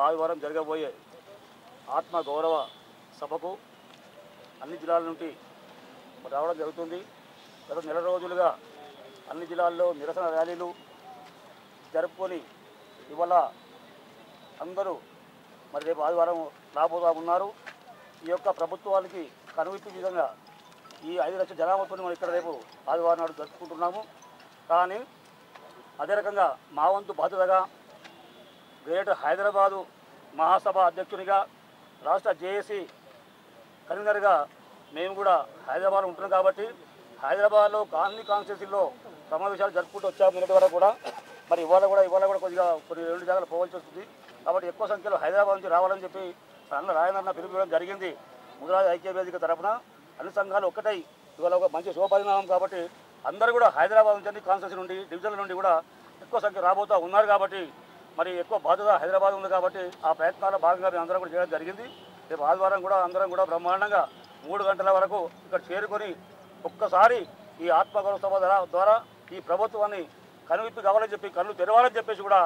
ఆదివారం జరగబోయే ఆత్మ గౌరవ సభకు అన్ని జిల్లాల నుండి రావడం జరుగుతుంది. గత నెల రోజులుగా అన్ని జిల్లాల్లో నిరసన ర్యాలీలు జరుపుకొని ఇవాళ అందరూ మరి రేపు ఆదివారం రాబోతా ఉన్నారు. ఈ యొక్క ప్రభుత్వానికి కనువిప్పి విధంగా ఈ 5 లక్షల జనాభాతో మనం ఇక్కడ రేపు ఆదివారం నాడు జరుపుకుంటున్నాము. కానీ అదే రకంగా మా వంతు బాధ్యతగా గ్రేటర్ హైదరాబాదు మహాసభ అధ్యక్షునిగా రాష్ట్ర జేఏసీ కన్వీనర్గా మేము కూడా హైదరాబాద్లో ఉంటున్నాం కాబట్టి హైదరాబాద్లో అన్ని కాన్స్టిట్యూన్సీల్లో సమావేశాలు జరుపుకుంటూ వచ్చాము నిన్నటి వరకు కూడా. మరి ఇవాళ కూడా కొద్దిగా కొన్ని 2 జాగాలు పోవాల్సి వస్తుంది కాబట్టి ఎక్కువ సంఖ్యలో హైదరాబాద్ నుంచి రావాలని చెప్పి అన్న రాయనన్న పిలుపుకోవడం జరిగింది. ముదిరాజ్ ఐక్య వేదిక తరఫున అన్ని సంఘాలు ఒక్కటై ఇవాళ ఒక మంచి శుభపరిణామం కాబట్టి అందరూ కూడా హైదరాబాద్ నుంచి కాన్స్టిట్యూన్సీ నుండి డివిజన్ల నుండి కూడా ఎక్కువ సంఖ్య రాబోతూ ఉన్నారు కాబట్టి మరి ఎక్కువ బాధ్యత హైదరాబాద్ ఉంది కాబట్టి ఆ ప్రయత్నాల్లో భాగంగా మేము అందరం కూడా చేయడం జరిగింది. రేపు ఆదివారం కూడా అందరం కూడా బ్రహ్మాండంగా 3 గంటల వరకు ఇక్కడ చేరుకొని ఒక్కసారి ఈ ఆత్మగౌరవ సభ ద్వారా ఈ ప్రభుత్వాన్ని కనువిప్పి కావాలని చెప్పి కళ్ళు తెరవాలని చెప్పేసి కూడా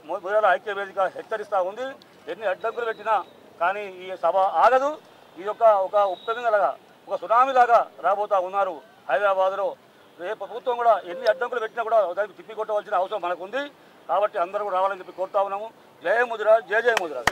ముదిరాజ్ ఐక్య వేదిక హెచ్చరిస్తూ ఉంది. ఎన్ని అడ్డంకులు పెట్టినా కానీ ఈ సభ ఆగదు. ఇది ఒక ఉప్పెనలాగా ఒక సునామీలాగా రాబోతూ ఉన్నారు హైదరాబాద్లో. రేపు ప్రభుత్వం కూడా ఎన్ని అడ్డంకులు పెట్టినా కూడా దానికి తిప్పికొట్టవలసిన అవసరం మనకు ఉంది కాబట్టి అందరూ కూడా రావాలని చెప్పి కోరుతా ఉన్నాము. జయ ముదిరాజ్, జయ జయ ముదిరాజ్.